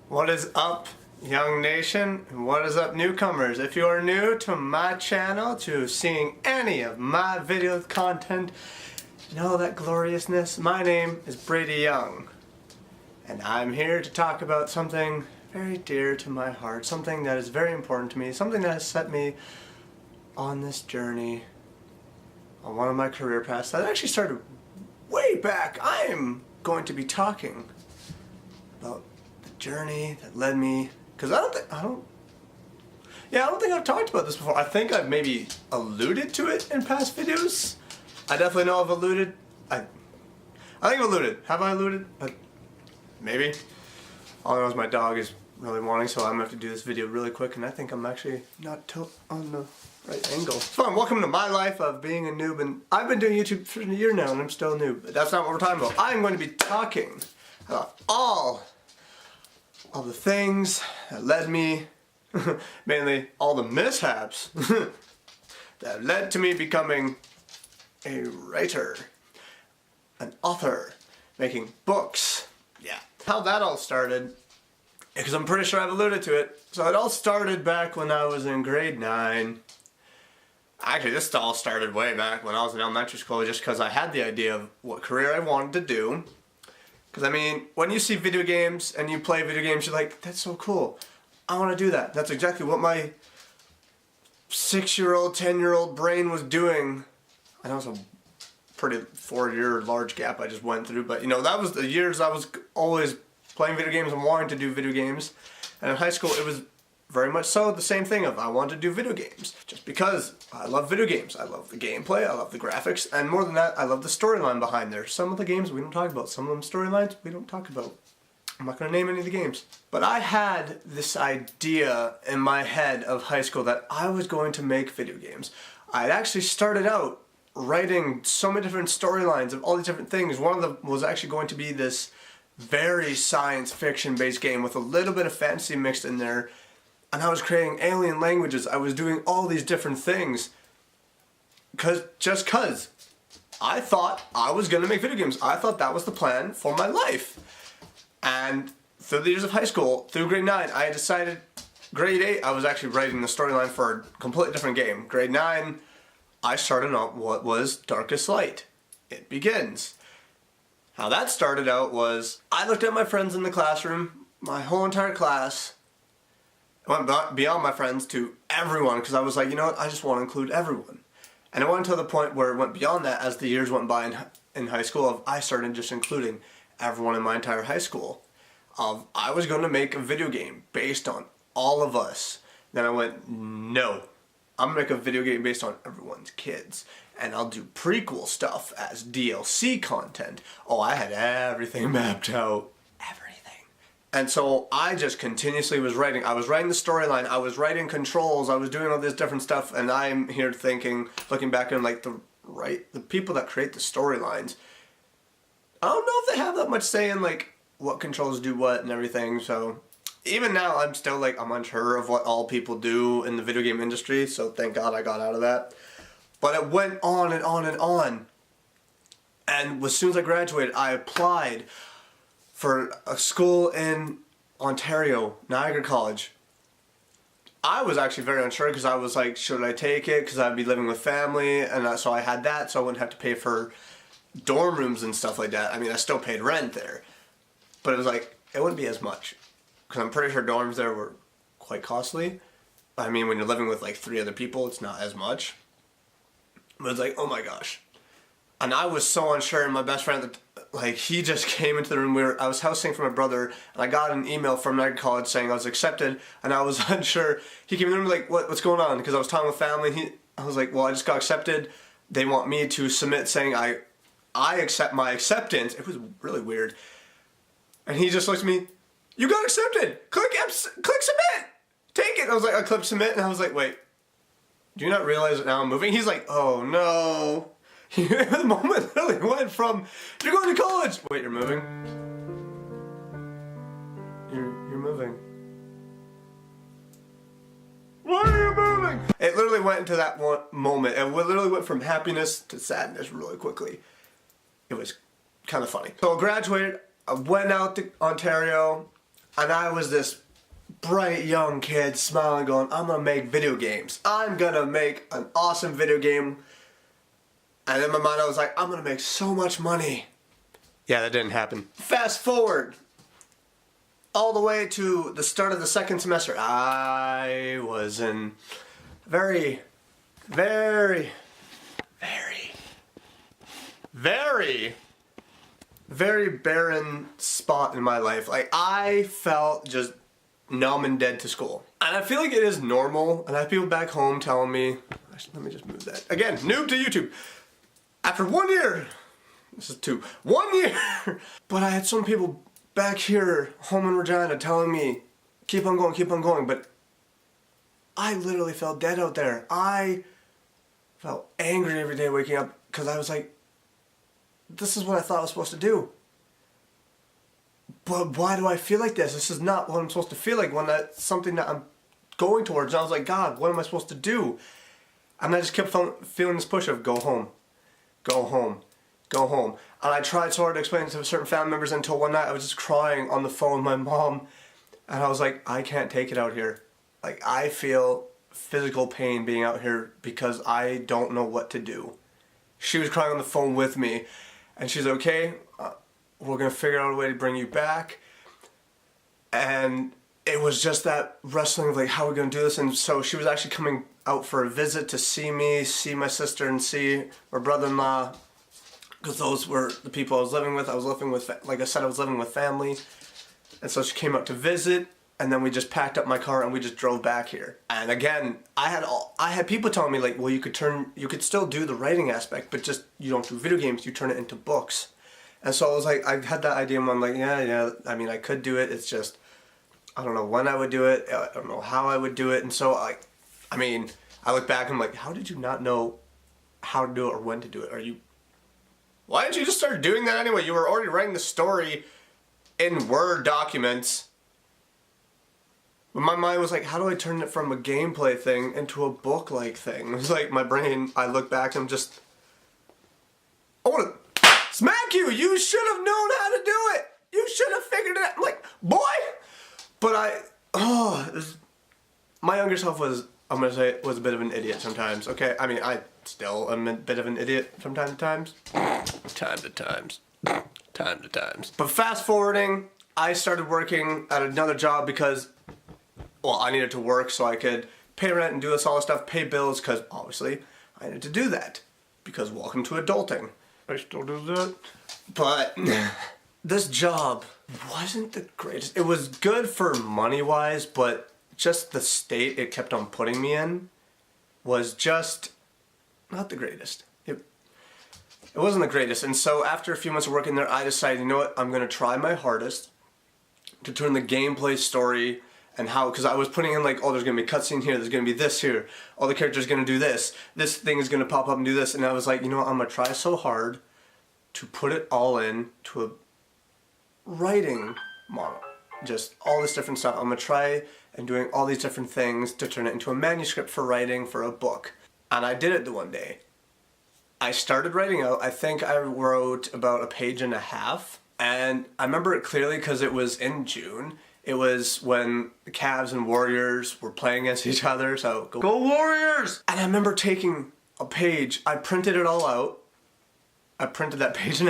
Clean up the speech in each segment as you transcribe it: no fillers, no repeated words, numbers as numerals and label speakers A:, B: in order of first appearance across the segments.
A: What is up, young nation? What is up, newcomers? If you are new to my channel, to seeing any of my video content, and all that gloriousness, my name is Brady Young, and I'm here to talk about something very dear to my heart, something that is very important to me, something that has set me on this journey, on one of my career paths that actually started way back. I am going to be talking about the journey that led me, because I don't think I've talked about this before. I think I've maybe alluded to it in past videos. I definitely know I've alluded. I think I've alluded. Have I alluded? Maybe. All I know is my dog is really wanting, so I'm gonna have to do this video really quick, and I think I'm actually not on the right angle. So welcome to my life of being a noob, and I've been doing YouTube for a year now, and I'm still a noob. But that's not what we're talking about. I'm going to be talking about all of the things that led me, mainly all the mishaps that led to me becoming a writer, an author, making books. Yeah. How that all started, because I'm pretty sure I've alluded to it. So it all started back when I was in grade 9. Actually, this all started way back when I was in elementary school, just because I had the idea of what career I wanted to do. Because, I mean, when you see video games and you play video games, you're like, that's so cool. I want to do that. That's exactly what my 6-year-old, 10-year-old brain was doing. I know it's a pretty 4-year large gap I just went through, but, you know, that was the years I was always playing video games and wanting to do video games. And in high school, it was very much so the same thing of I wanted to do video games. Just because I love video games. I love the gameplay, I love the graphics, and more than that, I love the storyline behind there. Some of the games we don't talk about, some of them storylines we don't talk about. I'm not going to name any of the games. But I had this idea in my head of high school that I was going to make video games. I'd actually started out writing so many different storylines of all these different things. One of them was actually going to be this very science fiction based game with a little bit of fantasy mixed in there. And I was creating alien languages. I was doing all these different things. Just cause I thought I was going to make video games. I thought that was the plan for my life. And through the years of high school, through grade 9, I decided, grade 8, I was actually writing the storyline for a completely different game. Grade 9, I started on what was Darkest Light. It Begins. How that started out was, I looked at my friends in the classroom, my whole entire class. I went beyond my friends to everyone, because I was like, you know what, I just want to include everyone. And it went to the point where it went beyond that as the years went by in high school. I started just including everyone in my entire high school. I was going to make a video game based on all of us. Then I went, no, I'm going to make a video game based on everyone's kids. And I'll do prequel stuff as DLC content. Oh, I had everything mapped out. And so I just continuously was writing. I was writing the storyline, I was writing controls, I was doing all this different stuff, and I'm here thinking, looking back and like the people that create the storylines, I don't know if they have that much say in like what controls do what and everything. So even now I'm still like, I'm unsure of what all people do in the video game industry, so thank God I got out of that. But it went on and on and on. And as soon as I graduated, I applied for a school in Ontario, Niagara College. I was actually very unsure because I was like, should I take it? Because I'd be living with family, and so I had that, so I wouldn't have to pay for dorm rooms and stuff like that. I mean, I still paid rent there, but it was like, it wouldn't be as much. Because I'm pretty sure dorms there were quite costly. I mean, when you're living with like 3 other people, it's not as much. But it's like, oh my gosh. And I was so unsure, and my best friend, like, he just came into the room. I was house sitting for my brother, and I got an email from Niagara College saying I was accepted, and I was unsure. He came in the room like, what's going on? Because I was talking with family. I was like, well, I just got accepted. They want me to submit saying I accept my acceptance. It was really weird. And he just looked at me, you got accepted. Click submit. Take it. I was like, I clicked submit, and I was like, wait, do you not realize that now I'm moving? He's like, oh no. The moment literally went from, you're going to college! Wait, you're moving? You're moving. Why are you moving? It literally went into that one moment. It literally went from happiness to sadness really quickly. It was kind of funny. So I graduated. I went out to Ontario, and I was this bright young kid smiling going, I'm gonna make video games. I'm gonna make an awesome video game. And in my mind I was like, I'm gonna make so much money. Yeah, that didn't happen. Fast forward all the way to the start of the second semester. I was in very barren spot in my life. Like, I felt just numb and dead to school. And I feel like it is normal, and I have people back home telling me, actually, let me just move that. Again, noob to YouTube. After 1 year, this is 2, 1 year, but I had some people back here, home in Regina, telling me, keep on going, but I literally felt dead out there. I felt angry every day waking up, because I was like, this is what I thought I was supposed to do. But why do I feel like this? This is not what I'm supposed to feel like when that's something that I'm going towards. And I was like, God, what am I supposed to do? And I just kept feeling this push of go home. And I tried so hard to explain it to certain family members until one night I was just crying on the phone with my mom. And I was like, I can't take it out here. Like, I feel physical pain being out here because I don't know what to do. She was crying on the phone with me. And she's okay. We're going to figure out a way to bring you back. And it was just that wrestling of like, how are we going to do this? And so she was actually coming out for a visit to see me, see my sister, and see my brother-in-law. Because those were the people I was living with. Like I said, I was living with family. And so she came out to visit. And then we just packed up my car and we just drove back here. And again, I had people telling me like, well, you could still do the writing aspect, but just you don't do video games, you turn it into books. And so I was like, I had that idea and I'm like, yeah, I mean, I could do it. It's just, I don't know when I would do it. I don't know how I would do it. And so I look back and I'm like, how did you not know how to do it or when to do it? Why didn't you just start doing that anyway? You were already writing the story in Word documents. But my mind was like, how do I turn it from a gameplay thing into a book-like thing? It was like my brain, I look back and I'm just, I want to smack you! You should have known how to do it! You should have figured it out! I'm like, boy! But my younger self was, I'm going to say, was a bit of an idiot sometimes, okay? I mean, I still am a bit of an idiot from time to times. Time to times. But fast forwarding, I started working at another job because, well, I needed to work so I could pay rent and do this all this stuff, pay bills, because obviously I needed to do that. Because welcome to adulting. I still do that. But this job wasn't the greatest. It was good for money-wise, but just the state it kept on putting me in was just not the greatest. It wasn't the greatest. And so after a few months of working there, I decided, you know what, I'm going to try my hardest to turn the gameplay story and how, because I was putting in like, oh, there's going to be a cutscene here, there's going to be this here, all the characters are going to do this thing is going to pop up and do this, and I was like, you know what, I'm going to try so hard to put it all in to a writing model. Just all this different stuff. I'm going to try and doing all these different things to turn it into a manuscript for writing for a book. And I did it the one day. I started writing out, I think I wrote about 1.5 pages, and I remember it clearly because it was in June. It was when the Cavs and Warriors were playing against each other, so go Warriors! And I remember taking a page, I printed it all out, I printed that 1.5 pages,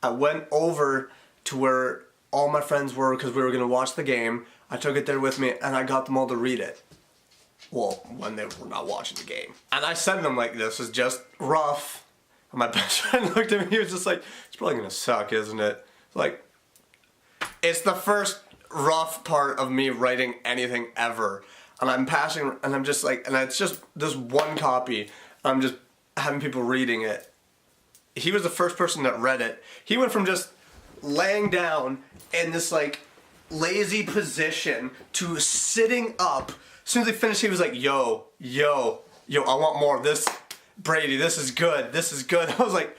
A: I went over to where all my friends were because we were going to watch the game, I took it there with me, and I got them all to read it. Well, when they were not watching the game. And I said to them like, this is just rough. And my best friend looked at me, he was just like, it's probably going to suck, isn't it? Like, it's the first rough part of me writing anything ever. And I'm passing, and I'm just like, and it's just this one copy. I'm just having people reading it. He was the first person that read it. He went from just laying down in this like lazy position to sitting up. As soon as he finished, he was like, yo, I want more of this. Brady, this is good. I was like,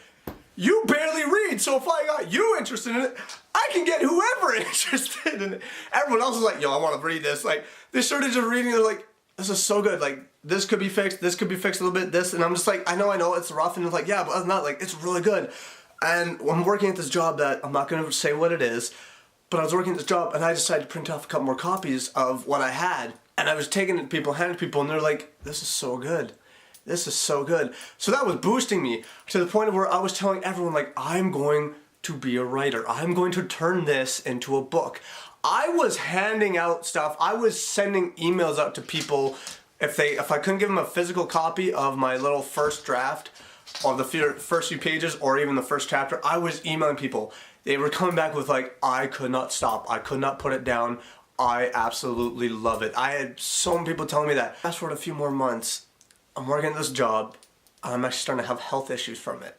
A: you barely read, so if I got you interested in it, I can get whoever interested in it. Everyone else was like, yo, I want to read this. Like, they started just reading, they're like, this is so good. Like, this could be fixed a little bit, this. And I'm just like, I know, it's rough. And it's like, yeah, but other than that, like, it's really good. And I'm working at this job that I'm not going to say what it is, but I was working at this job and I decided to print off a couple more copies of what I had. And I was taking it to people, handing it to people, and they're like, this is so good. This is so good. So that was boosting me to the point of where I was telling everyone, like, I'm going to be a writer. I'm going to turn this into a book. I was handing out stuff. I was sending emails out to people if I couldn't give them a physical copy of my little first draft of the first few pages or even the first chapter. I was emailing people. They were coming back with like, I could not stop. I could not put it down. I absolutely love it. I had so many people telling me that. Fast forward a few more months, I'm working at this job, and I'm actually starting to have health issues from it.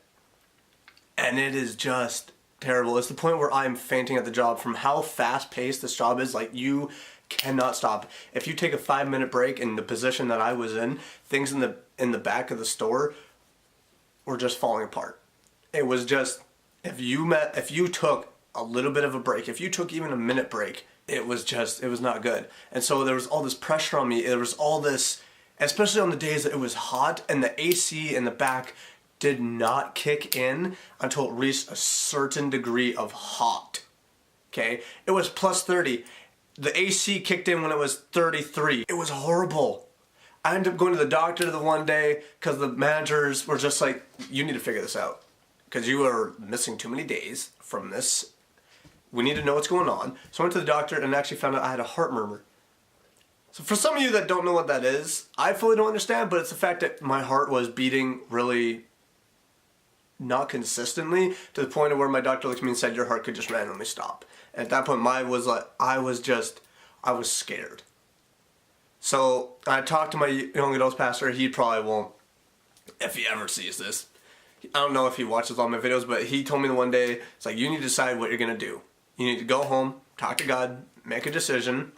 A: And it is just terrible. It's the point where I'm fainting at the job from how fast-paced this job is. Like, you cannot stop. If you take a 5-minute break in the position that I was in, things in the back of the store were just falling apart. It was just, if you took a little bit of a break, if you took even a minute break, it was not good. And so there was all this pressure on me. There was all this, especially on the days that it was hot and the AC in the back did not kick in until it reached a certain degree of hot. Okay? It was plus 30. The AC kicked in when it was 33. It was horrible. I ended up going to the doctor the one day because the managers were just like, you need to figure this out because you are missing too many days from this. We need to know what's going on. So I went to the doctor and actually found out I had a heart murmur. So for some of you that don't know what that is, I fully don't understand, but it's the fact that my heart was beating really not consistently to the point of where my doctor looked at me and said, your heart could just randomly stop. And at that point, I was scared. So I talked to my young adults pastor. He probably won't, if he ever sees this. I don't know if he watches all my videos, but he told me the one day, it's like, you need to decide what you're going to do. You need to go home, talk to God, make a decision.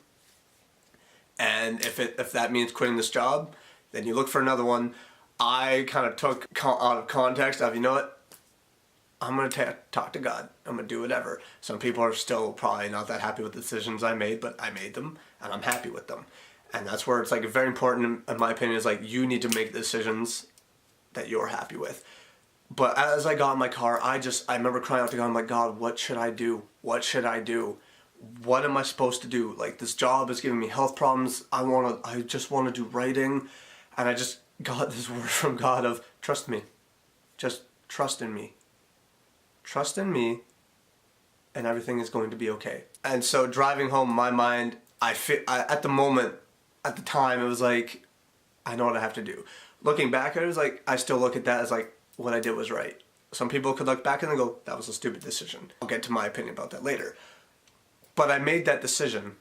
A: And if that means quitting this job, then you look for another one. I kind of took out of context of, you know what? I'm going to talk to God. I'm going to do whatever. Some people are still probably not that happy with the decisions I made, but I made them and I'm happy with them. And that's where it's like very important, in my opinion, is like you need to make decisions that you're happy with. But as I got in my car, I remember crying out to God. I'm like, God, what should I do? What should I do? What am I supposed to do? Like, this job is giving me health problems. I just want to do writing. And I just got this word from God of, trust me. Just trust in me. Trust in me, and everything is going to be okay. And so driving home, my mind, at the time, it was like, I know what I have to do. Looking back, it was like, I still look at that as like, what I did was right. Some people could look back and they go, that was a stupid decision. I'll get to my opinion about that later. But I made that decision.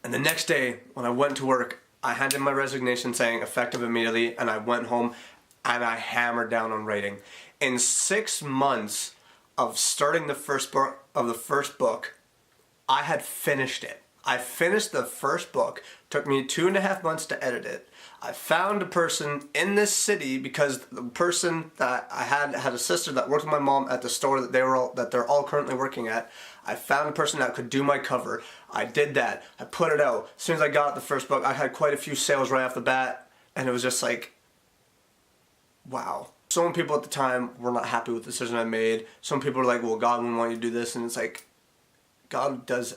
A: And the next day, when I went to work, I handed in my resignation saying effective immediately, and I went home and I hammered down on writing. In 6 months of starting the first book, I had finished it. I finished the first book. Took me 2.5 months to edit it. I found a person in this city because the person that I had a sister that worked with my mom at the store that they're all currently working at. I found a person that could do my cover. I did that. I put it out. As soon as I got the first book, I had quite a few sales right off the bat, and it was just like, wow. So many people at the time were not happy with the decision I made. Some people were like, well, God wouldn't want you to do this, and it's like, God does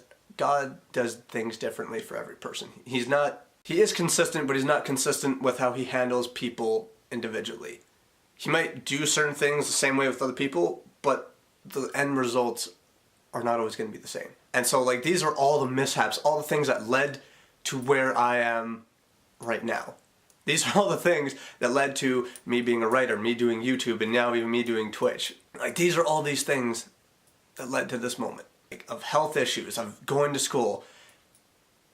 A: things differently for every person. He is consistent, but he's not consistent with how he handles people individually. He might do certain things the same way with other people, but the end results are not always going to be the same. And so like these are all the mishaps, all the things that led to where I am right now. These are all the things that led to me being a writer, me doing YouTube, and now even me doing Twitch. Like these are all these things that led to this moment. Like, of health issues, of going to school,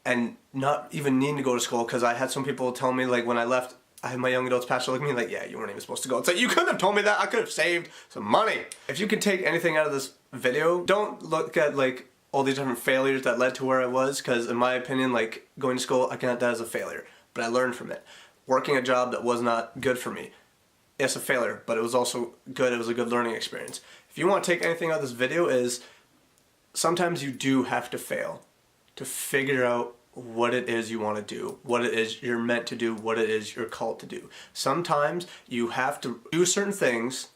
A: and not even needing to go to school, because I had some people tell me, like, when I left, I had my young adults pastor look at me like, yeah, you weren't even supposed to go. It's like, you couldn't have told me that. I could have saved some money. If you can take anything out of this video, don't look at, like, all these different failures that led to where I was, because in my opinion, like, going to school, I count that as a failure. But I learned from it. Working a job that was not good for me, it's a failure, but it was also good. It was a good learning experience. If you want to take anything out of this video is, sometimes you do have to fail to figure out what it is you want to do, what it is you're meant to do, what it is you're called to do. Sometimes you have to do certain things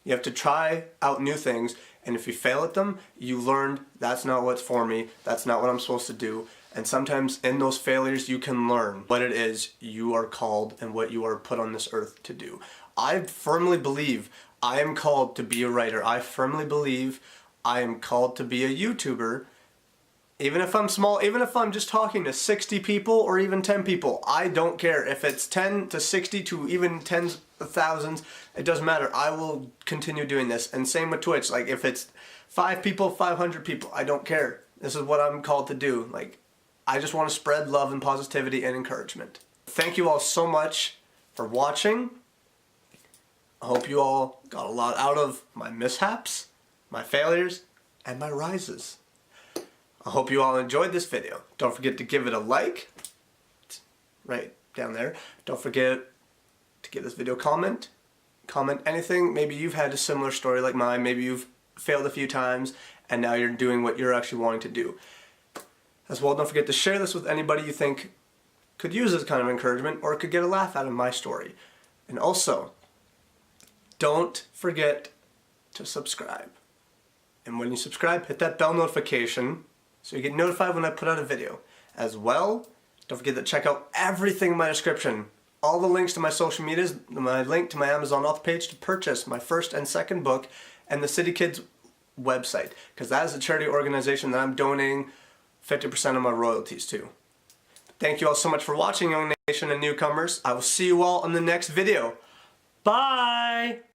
A: You have to try out new things, and if you fail at them, you learned that's not what's for me, that's not what I'm supposed to do. And sometimes in those failures you can learn what it is you are called and what you are put on this earth to do. I firmly believe I am called to be a writer. I firmly believe I am called to be a YouTuber. Even if I'm small, even if I'm just talking to 60 people or even 10 people, I don't care. If it's 10 to 60 to even tens of thousands, it doesn't matter. I will continue doing this. And same with Twitch. Like if it's 5 people, 500 people, I don't care. This is what I'm called to do. Like, I just want to spread love and positivity and encouragement. Thank you all so much for watching. I hope you all got a lot out of my mishaps, my failures, and my rises. I hope you all enjoyed this video. Don't forget to give it a like. It's right down there. Don't forget to give this video a comment. Comment anything. Maybe you've had a similar story like mine. Maybe you've failed a few times and now you're doing what you're actually wanting to do. As well, don't forget to share this with anybody you think could use this kind of encouragement or could get a laugh out of my story. And also, don't forget to subscribe. And when you subscribe, hit that bell notification so you get notified when I put out a video. As well, don't forget to check out everything in my description. All the links to my social medias, my link to my Amazon author page to purchase my first and second book, and the City Kidz website, because that is a charity organization that I'm donating 50% of my royalties to. Thank you all so much for watching, Young Nation and newcomers. I will see you all in the next video. Bye!